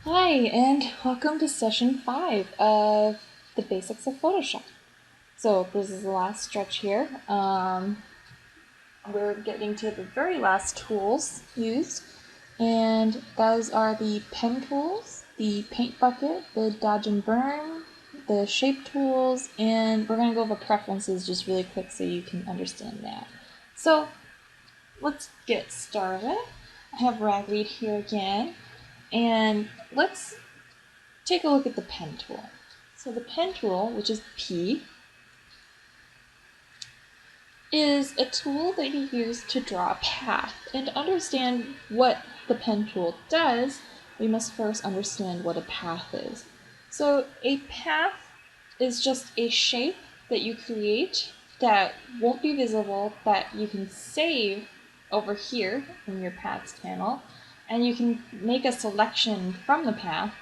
Hi, and welcome to session 5 of the basics of Photoshop. So this is the last stretch here. We're getting to the very last tools used, and those are the pen tools, the paint bucket, the dodge and burn, the shape tools, and we're going to go over preferences just really quick so you can understand that. So let's get started. I have Ragweed here again, and let's take a look at the pen tool. So the pen tool, which is P, is a tool that you use to draw a path. And to understand what the pen tool does, we must first understand what a path is. So a path is just a shape that you create that won't be visible, that you can save over here in your paths panel, and you can make a selection from the path.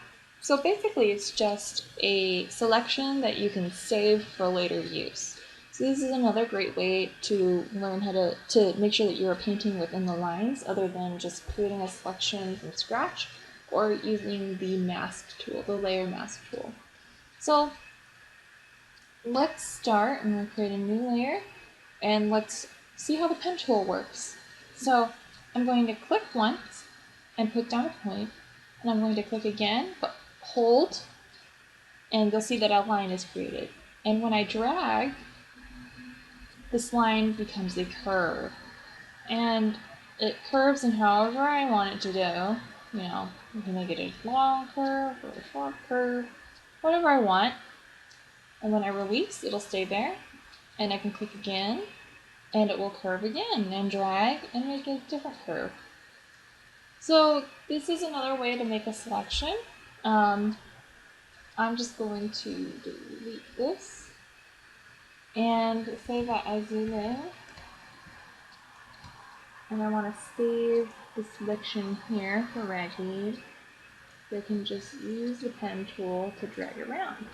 So basically it's just a selection that you can save for later use. So this is another great way to learn how to make sure that you're painting within the lines other than just creating a selection from scratch or using the mask tool, the layer mask tool. So let's start. I'm going to create a new layer and let's see how the pen tool works. So I'm going to click once and put down a point, and I'm going to click again, but hold, and you'll see that a line is created. And when I drag, this line becomes a curve. And it curves in however I want it to do. You know, you can make it a long curve or a short curve, whatever I want. And when I release, it'll stay there. And I can click again, and it will curve again, and drag, and make a different curve. So this is another way to make a selection. I'm just going to delete this and say that I zoom in and I want to save the selection here for Ragweed. So I can just use the pen tool to drag around.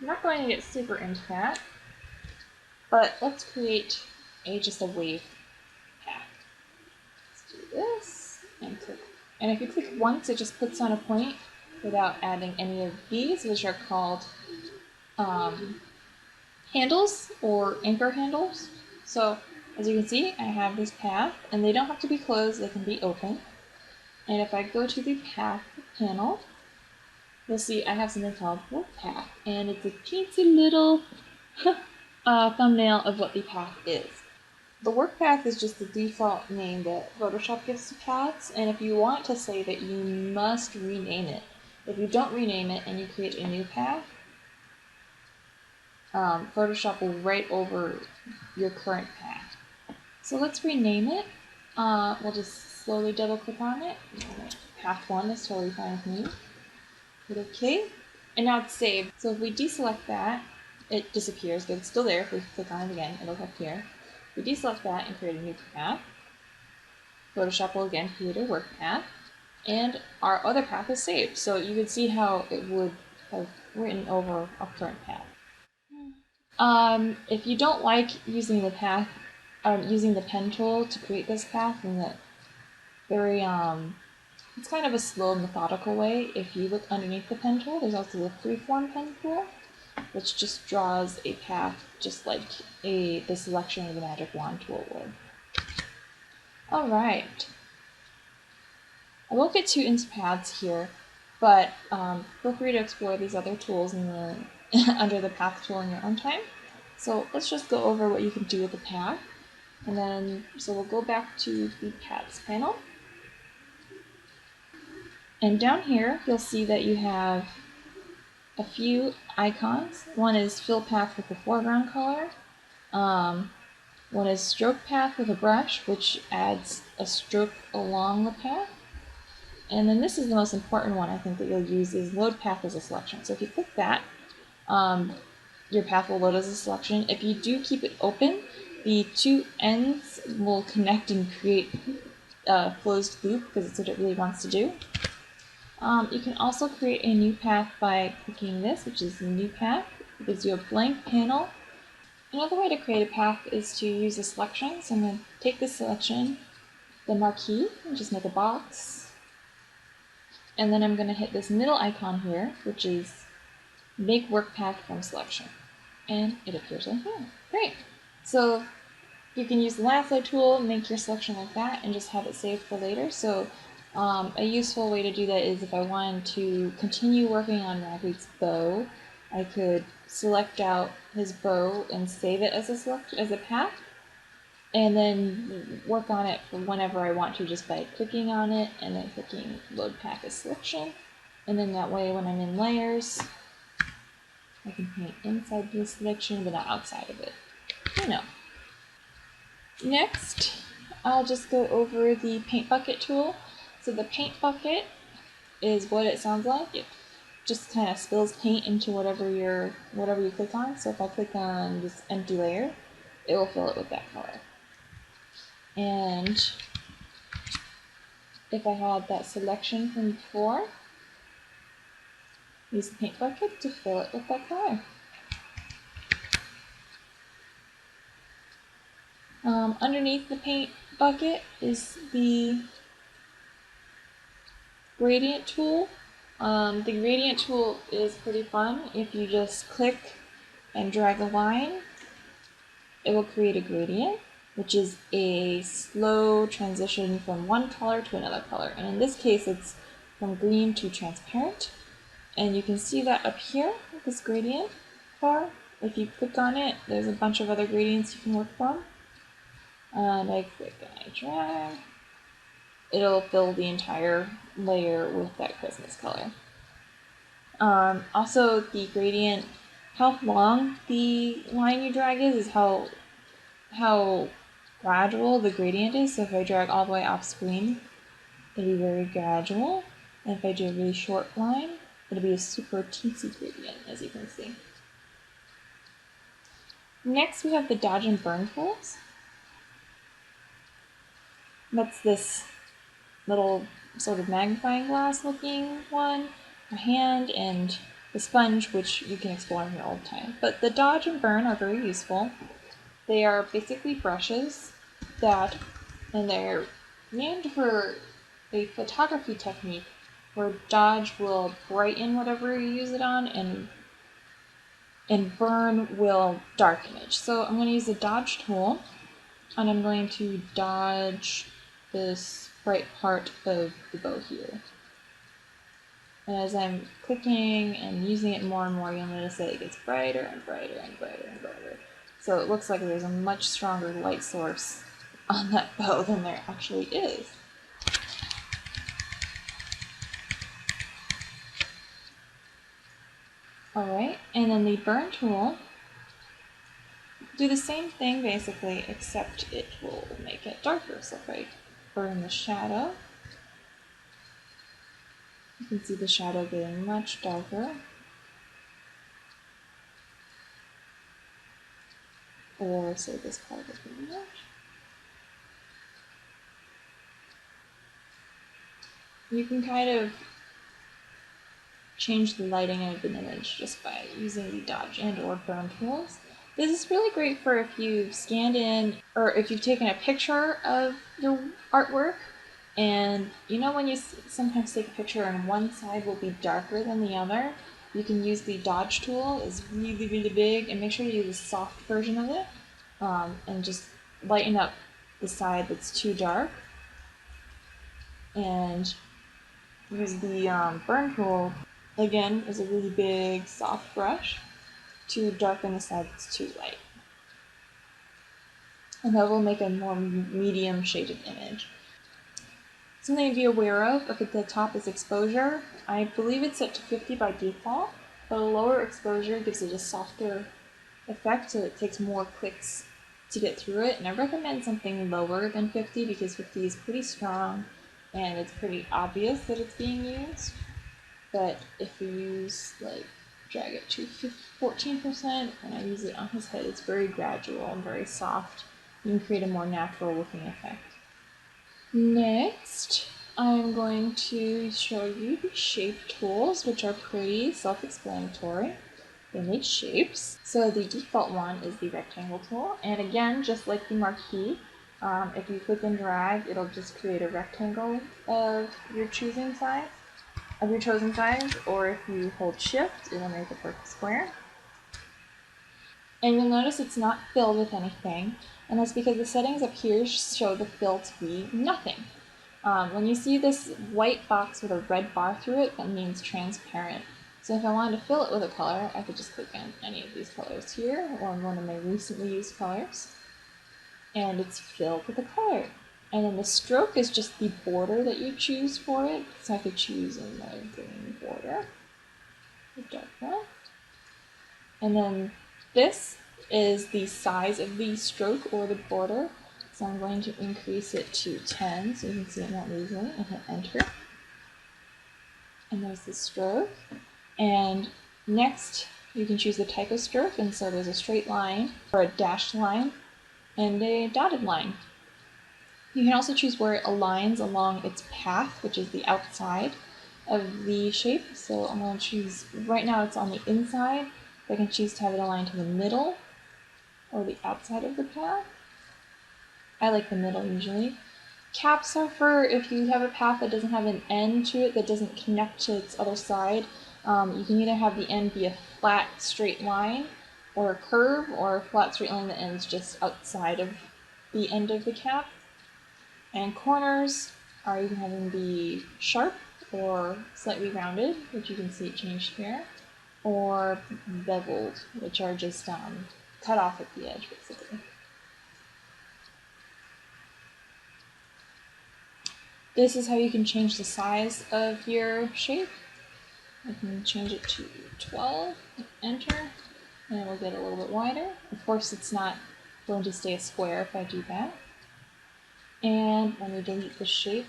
I'm not going to get super into that, but let's create just a wave path. Let's do this and click. And if you click once, it just puts on a point without adding any of these, which are called handles or anchor handles. So as you can see, I have this path, and they don't have to be closed, they can be open. And if I go to the path panel, you'll see I have something called work path, and it's a teensy little thumbnail of what the path is. The work path is just the default name that Photoshop gives to paths, and if you want to say that, you must rename it. If you don't rename it and you create a new path, Photoshop will write over your current path. So let's rename it. We'll just slowly double click on it. Path 1 is totally fine with me. Hit OK, and now it's saved. So if we deselect that, it disappears, but it's still there. If we click on it again, it'll appear. If we deselect that and create a new path, Photoshop will again create a work path, and our other path is saved. So you can see how it would have written over our current path. If you don't like using the path, using the pen tool to create this path in the very it's kind of a slow, methodical way. If you look underneath the pen tool, there's also the freeform pen tool, which just draws a path just like the selection of the magic wand tool would. Alright. I won't get too into paths here, but feel free to explore these other tools in the under the path tool in your own time. So let's just go over what you can do with the path. And then, so we'll go back to the paths panel. And down here, you'll see that you have a few icons. One is fill path with the foreground color. One is stroke path with a brush, which adds a stroke along the path. And then this is the most important one I think that you'll use, is load path as a selection. So if you click that, your path will load as a selection. If you do keep it open, the two ends will connect and create a closed loop, because it's what it really wants to do. You can also create a new path by clicking this, which is the new path. It gives you a blank panel, Another way to create a path is to use a selection. So I'm going to take this selection, the marquee, and just make a box. And then I'm going to hit this middle icon here, which is make work path from selection. And it appears right here. Great. So you can use the lasso tool, make your selection like that, and just have it saved for later. So a useful way to do that is if I wanted to continue working on Ragweed's bow, I could select out his bow and save it as a path, and then work on it for whenever I want to just by clicking on it and then clicking load path as selection. And then that way when I'm in layers, I can paint inside the selection but not outside of it. Next, I'll just go over the paint bucket tool. So the paint bucket is what it sounds like. It just kind of spills paint into whatever you click on. So if I click on this empty layer, it will fill it with that color. And if I had that selection from before, use the paint bucket to fill it with that color. Underneath the paint bucket is the gradient tool. The gradient tool is pretty fun. If you just click and drag a line, it will create a gradient, which is a slow transition from one color to another color. And in this case, it's from green to transparent. And you can see that up here, this gradient bar. If you click on it, there's a bunch of other gradients you can work from. And I click and I drag. It'll fill the entire layer with that Christmas color. Also, the gradient, how long the line you drag is how gradual the gradient is. So if I drag all the way off screen, it'll be very gradual. And if I do a really short line, it'll be a super teensy gradient, as you can see. Next, we have the dodge and burn tools. That's this little sort of magnifying glass looking one, a hand, and the sponge, which you can explore in here all the time. But the dodge and burn are very useful. They are basically brushes and they're named for a photography technique where dodge will brighten whatever you use it on and burn will darken it. So I'm going to use the dodge tool and I'm going to dodge this bright part of the bow here. And as I'm clicking and using it more and more, you'll notice that it gets brighter and brighter and brighter and brighter. So it looks like there's a much stronger light source on that bow than there actually is. Alright, and then the burn tool, do the same thing basically, except it will make it darker. So if I burn the shadow, you can see the shadow getting much darker. Or say this part is really much. You can kind of change the lighting of an image just by using the dodge and or burn tools. This is really great for if you've scanned in or if you've taken a picture of your artwork, and you know when you sometimes take a picture and one side will be darker than the other, you can use the dodge tool. It's really, really big, and make sure to use a soft version of it and just lighten up the side that's too dark, and use the burn tool. Again, is a really big, soft brush to darken the side that's too light. And that will make a more medium shaded image. Something to be aware of, up at the top is exposure. I believe it's set to 50 by default, but a lower exposure gives it a softer effect, so it takes more clicks to get through it. And I recommend something lower than 50 because 50 is pretty strong and it's pretty obvious that it's being used. But if you use, like, drag it to 14%, and I use it on his head, it's very gradual and very soft. You can create a more natural looking effect. Next, I'm going to show you the shape tools, which are pretty self-explanatory. they make shapes. So the default one is the rectangle tool, and again, just like the marquee, if you click and drag, it'll just create a rectangle of your chosen size, or if you hold shift, it'll make a perfect square. And you'll notice it's not filled with anything, and that's because the settings up here show the fill to be nothing. When you see this white box with a red bar through it, that means transparent. So if I wanted to fill it with a color, I could just click on any of these colors here, or one of my recently used colors, and it's filled with a color. And then the stroke is just the border that you choose for it. So I could choose a green border, a dark one. And then this is the size of the stroke or the border. So I'm going to increase it to 10 so you can see it more easily, and hit enter. And there's the stroke. And next you can choose the type of stroke, and so there's a straight line, or a dashed line, and a dotted line. You can also choose where it aligns along its path, which is the outside of the shape. So I'm going to choose, right now it's on the inside, but I can choose to have it align to the middle or the outside of the path. I like the middle usually. Caps are for if you have a path that doesn't have an end to it, that doesn't connect to its other side. You can either have the end be a flat straight line or a curve, or a flat straight line that ends just outside of the end of the cap. And corners are, you can have them be sharp or slightly rounded, which you can see it changed here, or beveled, which are just cut off at the edge basically. This is how you can change the size of your shape. I can change it to 12, enter, and it will get a little bit wider. Of course, it's not going to stay a square if I do that. And let me delete the shape.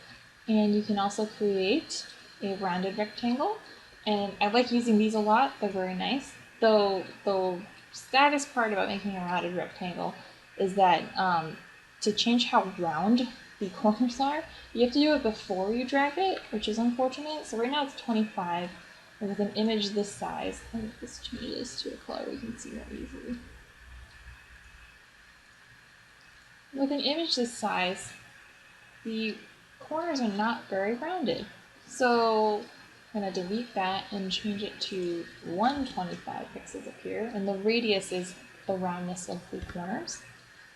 And you can also create a rounded rectangle. And I like using these a lot, they're very nice. Though the saddest part about making a rounded rectangle is that to change how round the corners are, you have to do it before you drag it, which is unfortunate. So right now it's 25, and with an image this size, let me just change this to a color we can see more easily. With an image this size, the corners are not very rounded. So I'm going to delete that and change it to 125 pixels up here, and the radius is the roundness of the corners.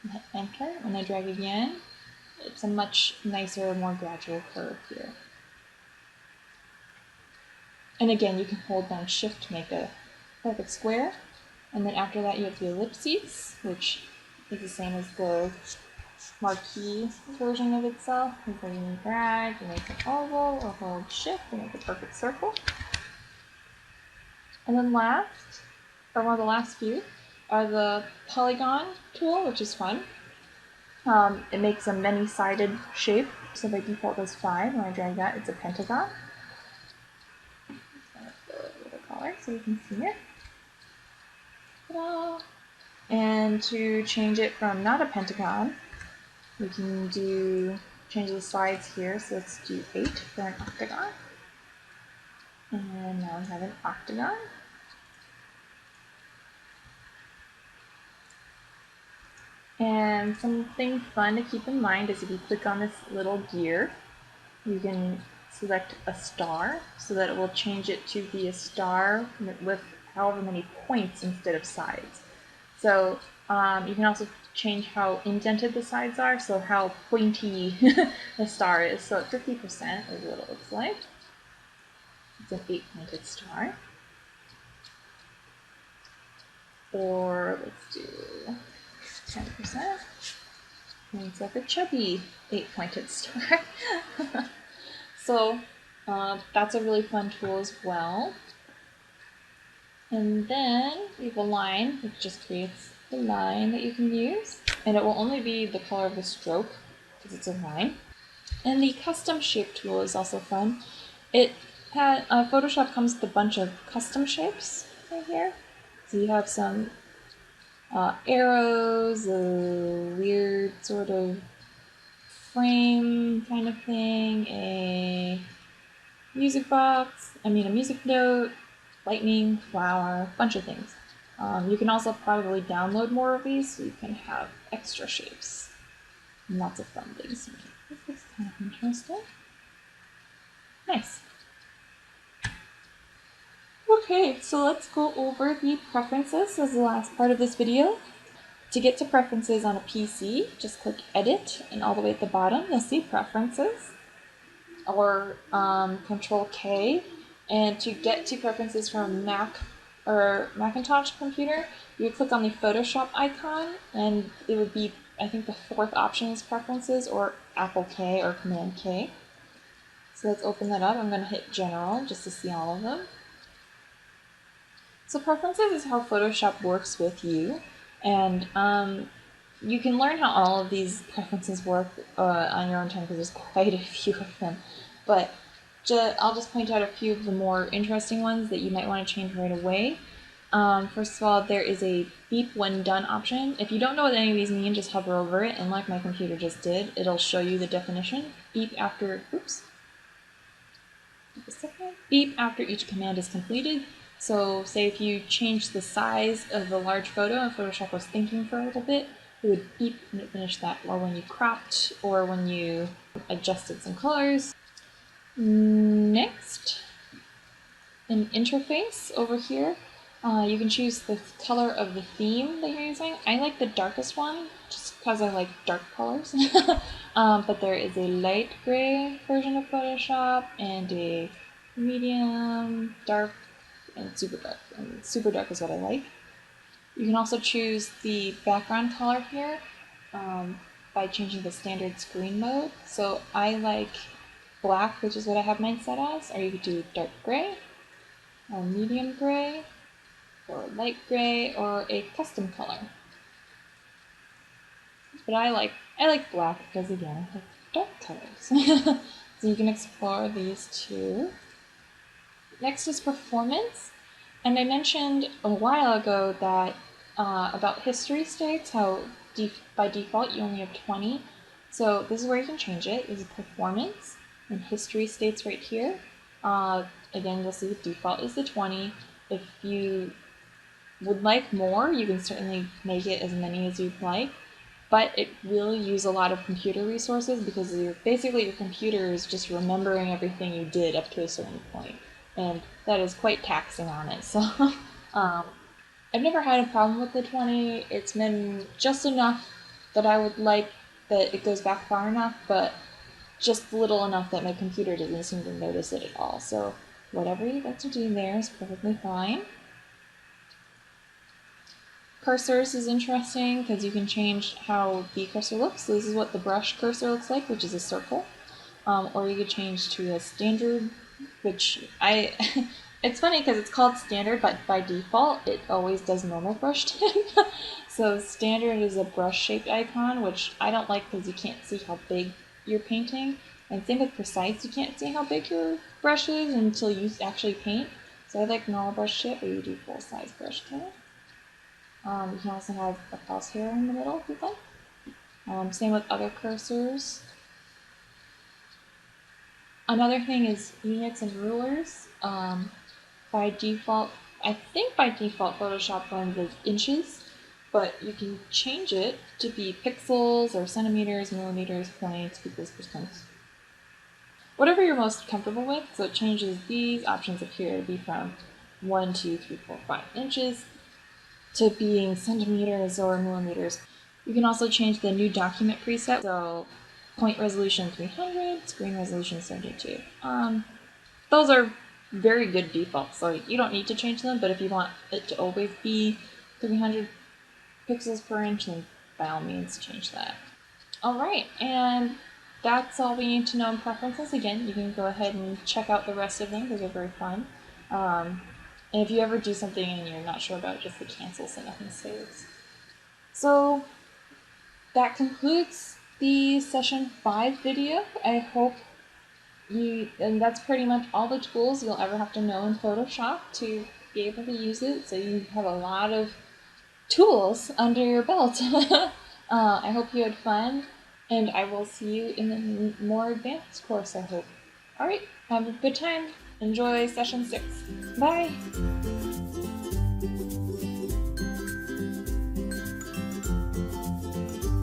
And hit enter. When I drag again, it's a much nicer, more gradual curve here. And again, you can hold down shift to make a perfect square. And then after that you have the ellipses, which is the same as the marquee version of itself. You can drag and make an oval, or hold shift and make a perfect circle. And then last, or one of the last few, are the polygon tool, which is fun. It makes a many-sided shape, so by default it's 5. When I drag that, it's a pentagon. I'm going to fill it with a color so you can see it. Ta-da! And to change it from not a pentagon, we can change the sides here, so let's do 8 for an octagon. And now we have an octagon. And something fun to keep in mind is if you click on this little gear, you can select a star so that it will change it to be a star with however many points instead of sides. So you can also change how indented the sides are, so how pointy the star is. So at 50% is what it looks like. It's an 8-pointed star. Or let's do 10%. And it's like a chubby 8-pointed star. So that's a really fun tool as well. And then we have a line, which just creates the line that you can use. And it will only be the color of the stroke, because it's a line. And the custom shape tool is also fun. Photoshop comes with a bunch of custom shapes right here. So you have some arrows, a weird sort of frame kind of thing, a music note, lightning, flower, bunch of things. You can also probably download more of these so you can have extra shapes. And lots of fun things. This looks kind of interesting. Nice. Okay, so let's go over the preferences as the last part of this video. To get to preferences on a PC, just click Edit, and all the way at the bottom you'll see Preferences, or Control K. And to get to preferences from Mac or Macintosh computer, you would click on the Photoshop icon, and it would be, I think the fourth option is Preferences, or Apple K or Command K. So let's open that up. I'm going to hit General just to see all of them. So Preferences is how Photoshop works with you, and you can learn how all of these preferences work on your own time because there's quite a few of them. But I'll just point out a few of the more interesting ones that you might want to change right away. First of all, there is a beep when done option. If you don't know what any of these mean, just hover over it, and like my computer just did, it'll show you the definition. Beep after, beep after each command is completed. So say if you change the size of the large photo and Photoshop was thinking for a little bit, it would beep when it finished that, or when you cropped, or when you adjusted some colors. Next, an interface over here. You can choose the color of the theme that you're using. I like the darkest one, just because I like dark colors. But there is a light gray version of Photoshop, and a medium, dark, and super dark. And super dark is what I like. You can also choose the background color here by changing the standard screen mode. So I like black, which is what I have mine set as, or you could do dark gray, or medium gray, or light gray, or a custom color. But I like black because, again, I like dark colors. So you can explore these two. Next is performance. And I mentioned a while ago that about history states, how by default you only have 20. So this is where you can change it. This is performance, and history states right here. Again, you'll see the default is the 20. If you would like more, you can certainly make it as many as you'd like, but it will use a lot of computer resources because basically your computer is just remembering everything you did up to a certain point, and that is quite taxing on it. So I've never had a problem with the 20. It's been just enough that I would like that it goes back far enough, but just little enough that my computer doesn't seem to notice it at all. So whatever you like to do there is perfectly fine. Cursors is interesting because you can change how the cursor looks. So this is what the brush cursor looks like, which is a circle. Or you could change to a standard, which it's funny because it's called standard, but by default it always does normal brush type. So standard is a brush-shaped icon, which I don't like because you can't see how big you're painting. And same with precise, you can't see how big your brush is until you actually paint. So I like normal brush shape, or you do full-size brush type. You can also have a crosshair in the middle if you'd like. Same with other cursors. Another thing is units and rulers. By default, I think by default Photoshop runs as inches, but you can change it to be pixels or centimeters, millimeters, points, equals, percents. Whatever you're most comfortable with. So it changes these options up here to be from 1, 2, 3, 4, 5 inches to being centimeters or millimeters. You can also change the new document preset. So point resolution 300, screen resolution 72. Those are very good defaults, so you don't need to change them, but if you want it to always be 300 pixels per inch, then by all means change that. Alright, and that's all we need to know in preferences. Again, you can go ahead and check out the rest of them because they're very fun. And if you ever do something and you're not sure about it, just hit cancel so nothing saves. So that concludes the session 5 video. I hope and that's pretty much all the tools you'll ever have to know in Photoshop to be able to use it. So you have a lot of tools under your belt. I hope you had fun, and I will see you in the more advanced course, I hope. Alright, have a good time. Enjoy session 6. Bye!